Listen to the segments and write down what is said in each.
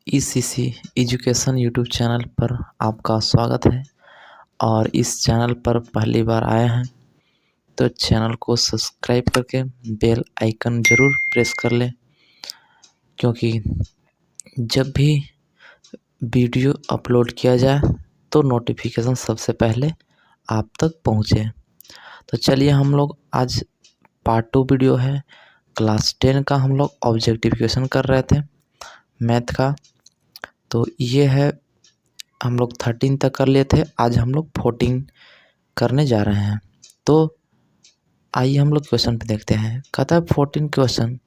ECC education YouTube channel पर आपका स्वागत है। और इस चैनल पर पहली बार आए हैं तो चैनल को सब्सक्राइब करके बेल आइकन ज़रूर प्रेस कर लें, क्योंकि जब भी वीडियो अपलोड किया जाए तो नोटिफिकेशन सबसे पहले आप तक पहुँचे। तो चलिए, हम लोग आज पार्ट 2 वीडियो है। क्लास 10 का हम लोग ऑब्जेक्टिफिकेशन कर रहे थे मैथ का। तो ये है, हम लोग 13 तक कर लिए थे, आज हम लोग 14 करने जा रहे हैं। तो आइए हम लोग क्वेश्चन पे देखते हैं। कहता है 14 क्वेश्चन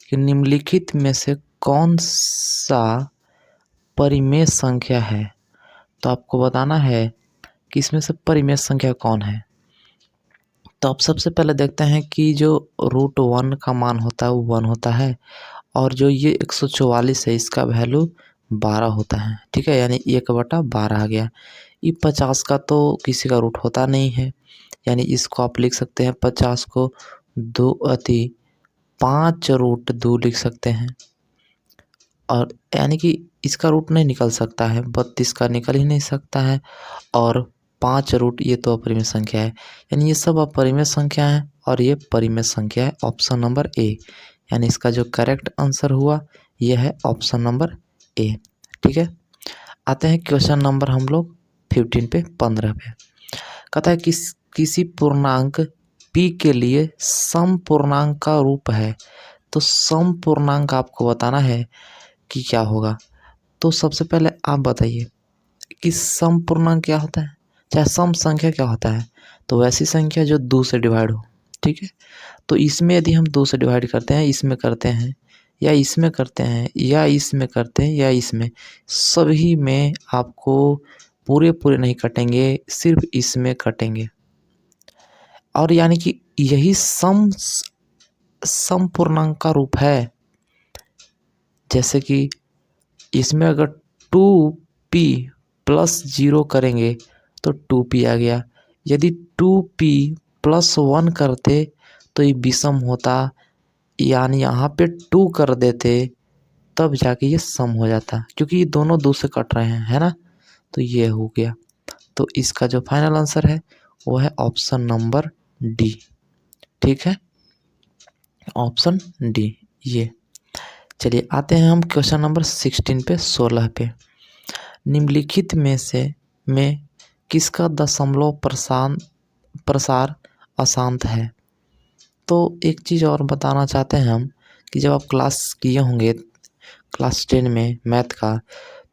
कि निम्नलिखित में से कौन सा परिमेय संख्या है। तो आपको बताना है कि इसमें से परिमेय संख्या कौन है। तो आप सबसे पहले देखते हैं कि जो √1 का मान होता है वो 1 होता है, और जो ये 144 है इसका वैल्यू 12 होता है। ठीक है, यानी 1/12 आ गया। ये 50 का तो किसी का रूट होता नहीं है, यानी इसको आप लिख सकते हैं 50 को 5√2 लिख सकते हैं। और यानी कि इसका रूट नहीं निकल सकता है, 32 का निकल ही नहीं सकता है, और 5 रूट ये तो अपरिमेय संख्या है। यानी ये सब अपरिमेय संख्या है और ये परिमेय संख्या है। ऑप्शन नंबर ए, यानी इसका जो करेक्ट आंसर हुआ यह है ऑप्शन नंबर ए। ठीक है, आते हैं क्वेश्चन नंबर हम लोग 15 पे। कहता है किसी पूर्णांक p के लिए सम पूर्णांक का रूप है। तो सम पूर्णांक आपको बताना है कि क्या होगा। तो सबसे पहले आप बताइए कि सम पूर्णांक क्या होता है, चाहे सम संख्या क्या होता है। तो वैसी संख्या जो 2 से डिवाइड हो। ठीक है, तो इसमें यदि हम 2 से डिवाइड करते हैं, इसमें करते हैं या इसमें करते हैं या इसमें करते हैं या इसमें, सभी में आपको पूरे नहीं कटेंगे, सिर्फ इसमें कटेंगे। और यानी कि यही सम पूर्णांक का रूप है। जैसे कि इसमें अगर 2p + 0 करेंगे तो 2p आ गया। यदि 2p + 1 करते तो ये विषम होता, यानी यहाँ पे 2 कर देते तब जाके ये सम हो जाता, क्योंकि ये दोनों 2 से कट रहे हैं, है ना। तो ये हो गया। तो इसका जो फाइनल आंसर है वो है ऑप्शन नंबर डी। ठीक है, ऑप्शन डी ये। चलिए आते हैं हम क्वेश्चन नंबर 16 पे, 16 पे। निम्नलिखित में किसका दशमलव प्रसार अशांत है। तो एक चीज़ और बताना चाहते हैं हम कि जब आप क्लास किए होंगे क्लास 10 में मैथ का,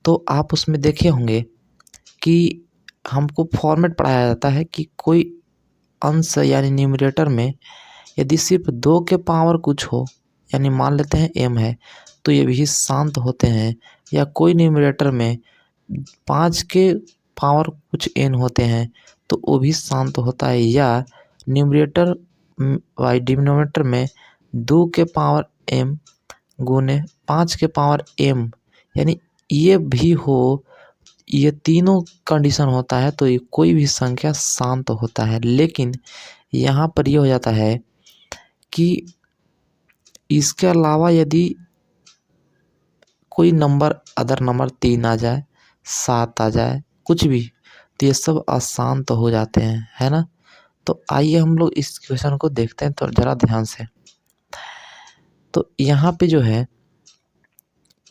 तो आप उसमें देखे होंगे कि हमको फॉर्मेट पढ़ाया जाता है कि कोई अंश यानी न्यूमरेटर में यदि सिर्फ 2 के पावर कुछ हो, यानी मान लेते हैं m है, तो ये भी शांत होते हैं। या कोई न्यूमरेटर में 5 के पावर कुछ n होते हैं तो वो भी शांत होता है। या न्यूमरेटर डिनोमिनेटर में 2 के पावर m गुने 5 के पावर m, यानी ये भी हो, ये तीनों कंडीशन होता है तो ये कोई भी संख्या शांत होता है। लेकिन यहाँ पर ये हो जाता है कि इसके अलावा यदि कोई नंबर अदर नंबर 3 आ जाए, 7 आ जाए, कुछ भी, तो ये सब अशांत हो जाते हैं, है ना। तो आइए हम लोग इस क्वेश्चन को देखते हैं तो ज़रा ध्यान से। तो यहाँ पे जो है,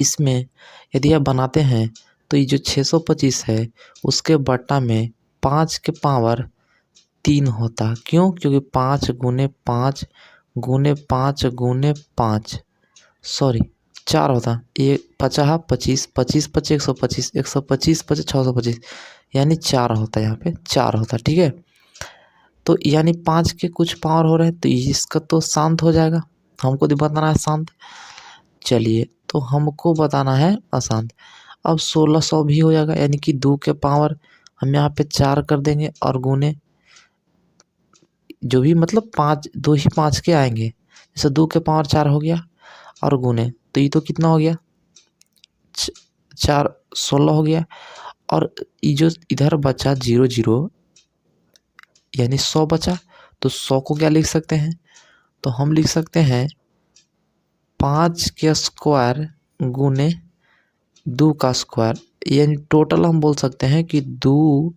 इसमें यदि आप बनाते हैं तो ये जो 625 है उसके बट्टा में 5 के पावर 3 होता। क्यों? क्योंकि 5 गुने 5 गुने 5 गुने 5 सॉरी 4 होता। ये 50 25 25 25 125 125 25 625, यानी 4 होता है, यहाँ पे 4 होता। ठीक है, तो यानी 5 के कुछ पावर हो रहे हैं तो इसका तो शांत हो जाएगा। हमको तो बताना है शांत। चलिए, तो हमको बताना है अशांत। अब 1600 भी हो जाएगा, यानी कि 2 के पावर हम यहाँ पे 4 कर देंगे और गुने जो भी, मतलब 5 2 ही 5 के आएंगे। जैसे 2 के पावर 4 हो गया और गुने, तो ये तो कितना हो गया 4 16 हो गया। और ये जो इधर बचा 0 0 यानी 100 बचा, तो 100 को क्या लिख सकते हैं, तो हम लिख सकते हैं 5 के स्क्वायर गुने 2 का स्क्वायर, यानी टोटल हम बोल सकते हैं कि 2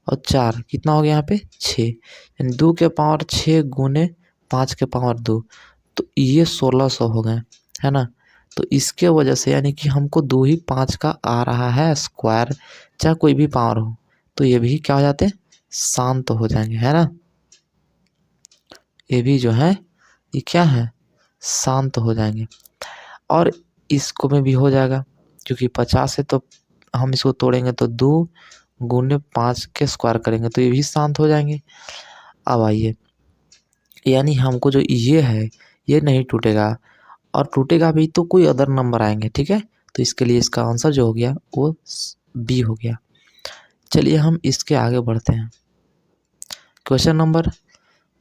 और 4 कितना हो गया यहाँ पे 6, यानी 2 के पावर 6 गुने 5 के पावर 2, तो ये 1600 हो गए, है ना। तो इसके वजह से यानी कि हमको 2 ही 5 का आ रहा है स्क्वायर, चाहे कोई भी पावर हो, तो ये भी क्या हो जाते हैं, शांत हो जाएंगे, है ना। ये भी जो है ये क्या है, शांत हो जाएंगे। और इसको में भी हो जाएगा, क्योंकि 50 है तो हम इसको तोड़ेंगे तो 2 गुने 5 के स्क्वायर करेंगे तो ये भी शांत हो जाएंगे। अब आइए, यानी हमको जो ये है ये नहीं टूटेगा, और टूटेगा भी तो कोई अदर नंबर आएंगे, ठीक है। तो इसके लिए इसका आंसर जो हो गया वो बी हो गया। चलिए हम इसके आगे बढ़ते हैं। क्वेश्चन नंबर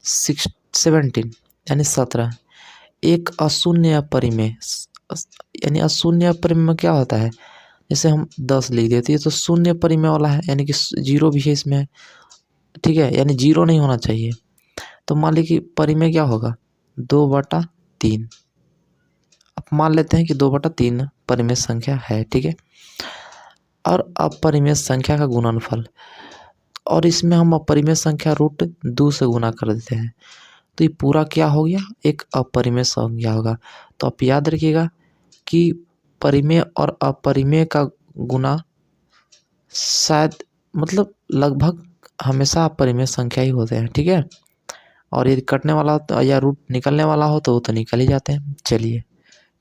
17 यानी 17, एक अशून्य अपरिमेय, यानी अशून्य अपरिमेय में क्या होता है, जैसे हम 10 लिख देते हैं तो शून्य परिमेय वाला है, यानी कि 0 भी है इसमें, ठीक है, यानी 0 नहीं होना चाहिए। तो मान लीजिए कि परिमेय क्या होगा, 2/3। अब मान लेते हैं कि 2/3 परिमेय संख्या है, ठीक है। और अपरिमेय संख्या का गुणनफल, और इसमें हम अपरिमेय संख्या √2 से गुना कर देते हैं, तो ये पूरा क्या हो गया, एक अपरिमेय संख्या होगा। तो आप याद रखिएगा कि परिमेय और अपरिमेय का गुना शायद मतलब लगभग हमेशा अपरिमेय संख्या ही होते हैं, ठीक है। और यदि कटने वाला हो या रूट निकलने वाला हो तो वो तो निकल ही जाते हैं। चलिए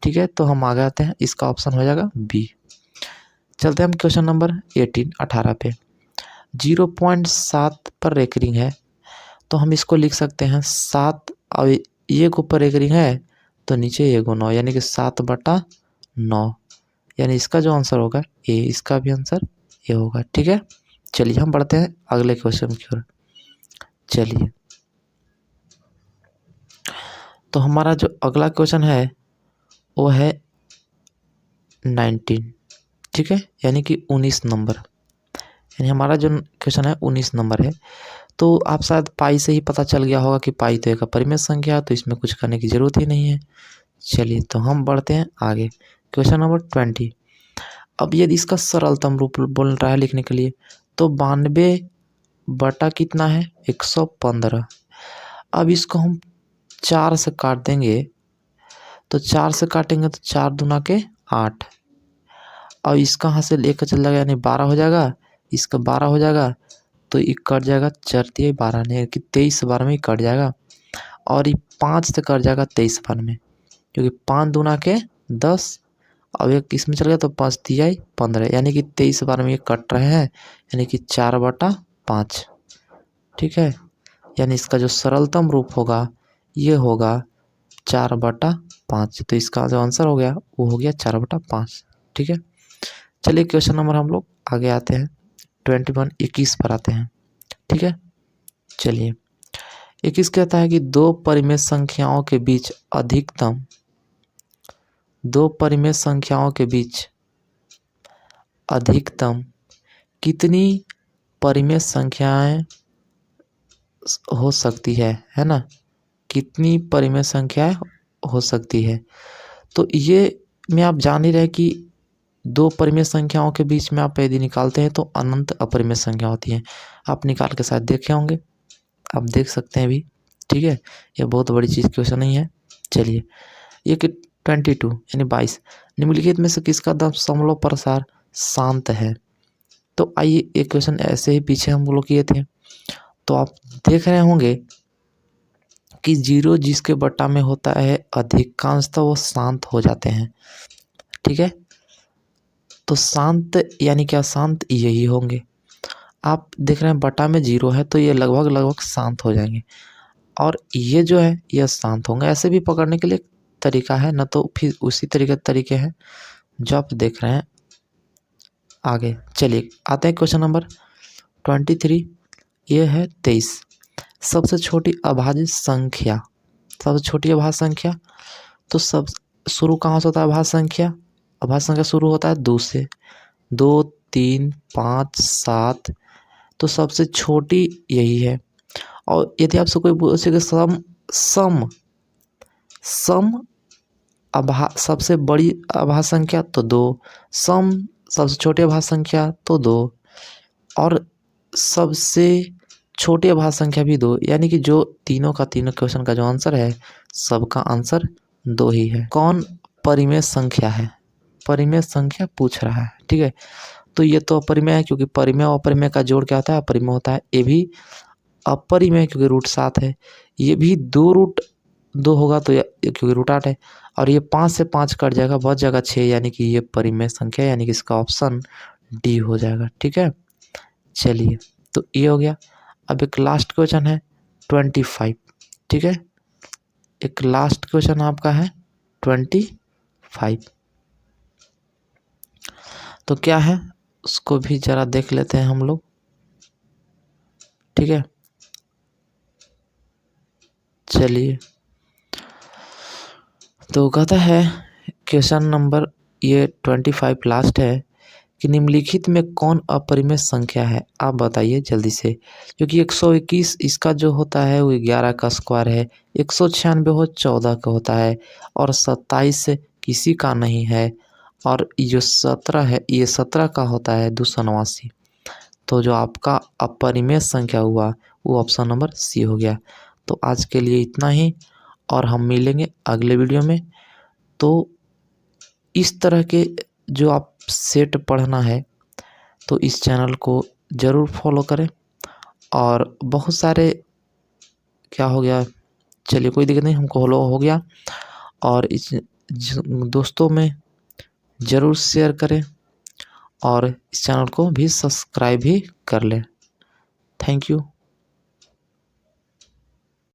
ठीक है, तो हम आगे आते हैं, इसका ऑप्शन हो जाएगा बी। चलते हैं हम क्वेश्चन नंबर 18 पे। 0.7 पर रेकरिंग है, तो हम इसको लिख सकते हैं 7, और ये के ऊपर रेकरिंग है तो नीचे ये 9, यानी कि 7/9, यानी इसका जो आंसर होगा ए, इसका भी आंसर ए होगा, ठीक है। चलिए हम बढ़ते हैं अगले क्वेश्चन की ओर। चलिए, तो हमारा जो अगला क्वेश्चन है वो है 19, ठीक है, यानी कि 19 नंबर, यानी हमारा जो क्वेश्चन है 19 नंबर है। तो आप शायद पाई से ही पता चल गया होगा कि पाई तो एक अपरिमेय संख्या है, तो इसमें कुछ करने की ज़रूरत ही नहीं है। चलिए तो हम बढ़ते हैं आगे, क्वेश्चन नंबर 20। अब यदि इसका सरलतम रूप बोल रहा है लिखने के लिए, तो 92 बटा कितना है 115। अब इसको हम 4 से काट देंगे, तो 4 से काटेंगे तो 4 दूना के 8, और इसका यहाँ से लेकर चल जाएगा यानी 12 हो जाएगा, इसका 12 हो जाएगा, तो ये कट जाएगा 4 12 नहीं कि 23 बार में ही कट जाएगा, और ये 5 से कट जाएगा 23 बार में, क्योंकि 5 दूना के 10, अब एक इसमें चल गया तो 5 तिया 15, यानी कि 23 बार में ये कट रहे हैं, यानी कि 4/5, ठीक है। यानी इसका जो सरलतम रूप होगा ये होगा 4/5, तो इसका जो आंसर हो गया वो हो गया 4/5, ठीक है। चलिए क्वेश्चन नंबर हम लोग आगे आते हैं, 21 पर आते हैं, ठीक है। चलिए 21 कहता है कि दो परिमेय संख्याओं के बीच अधिकतम, दो परिमेय संख्याओं के बीच अधिकतम कितनी परिमेय संख्याएं हो सकती है ना, कितनी परिमेय संख्याएं हो सकती है। तो ये में आप जान ही रहे कि दो परिमेय संख्याओं के बीच में आप यदि निकालते हैं तो अनंत अपरिमेय संख्या होती है। आप निकाल के साथ देखे होंगे, आप देख सकते हैं भी, ठीक है। ये बहुत बड़ी चीज़ क्वेश्चन नहीं है। चलिए ये कि 22 यानी 22 निम्नलिखित में से किसका दशमलव प्रसार शांत है। तो आइए एक क्वेश्चन ऐसे ही पीछे हम लोग किए थे, तो आप देख रहे होंगे कि 0 जिसके बटा में होता है अधिकांशतः वो शांत हो जाते हैं, ठीक है। तो शांत यानी क्या, शांत यही होंगे। आप देख रहे हैं बटा में 0 है तो ये लगभग शांत हो जाएंगे, और ये जो है ये शांत होंगे। ऐसे भी पकड़ने के लिए तरीका है ना, तो फिर उसी तरीके हैं जो आप देख रहे हैं आगे। चलिए आते हैं क्वेश्चन नंबर 23, ये है 23। सबसे छोटी अभाज्य संख्या, सबसे छोटी अभाज्य संख्या, तो सब शुरू कहाँ से होता है अभाज्य संख्या, अभाज्य संख्या शुरू होता है 2 से, 2 3 5 7, तो सबसे छोटी यही है। और यदि आपसे कोई पूछे कि सम सबसे बड़ी अभाज्य संख्या तो 2, सम सबसे छोटी अभाज्य संख्या तो 2 और सबसे छोटी अभाज्य संख्या भी 2, यानी कि जो तीनों का तीनों क्वेश्चन का जो आंसर है सबका आंसर 2 ही है। कौन परिमेय संख्या है? परिमेय संख्या पूछ रहा है, ठीक है। तो ये तो अपरिमेय है, क्योंकि परिमेय और अपरिमेय का जोड़ क्या होता है? अपरिमेय होता है। ये भी अपरिमेय क्योंकि रूट 7 है। ये भी 2 रूट 2 होगा तो क्योंकि रूट 8 है। और ये 5 से 5 कट जाएगा, बच जाएगा 6, यानी कि ये परिमेय संख्या, यानी कि इसका ऑप्शन डी हो जाएगा, ठीक है। चलिए, तो ये हो गया। अब एक लास्ट क्वेश्चन है 25, ठीक है। एक लास्ट क्वेश्चन आपका है 25। तो क्या है उसको भी जरा देख लेते हैं हम लोग, ठीक है। चलिए, तो कहता है क्वेश्चन नंबर ये 25 लास्ट है कि निम्नलिखित में कौन अपरिमेय संख्या है? आप बताइए जल्दी से, क्योंकि 121 इसका जो होता है वो 11 का स्क्वायर है, 196 हो 14 का होता है, और 27 किसी का नहीं है, और जो 17 है ये 17 का होता है 289। तो जो आपका अपरिमेय संख्या हुआ वो ऑप्शन नंबर सी हो गया। तो आज के लिए इतना ही, और हम मिलेंगे अगले वीडियो में। तो इस तरह के जो आप सेट पढ़ना है तो इस चैनल को ज़रूर फॉलो करें। और बहुत सारे क्या हो गया, चलिए कोई दिक्कत नहीं, हमको फॉलो हो गया। और इस दोस्तों में ज़रूर शेयर करें और इस चैनल को भी सब्सक्राइब भी कर लें। Thank you.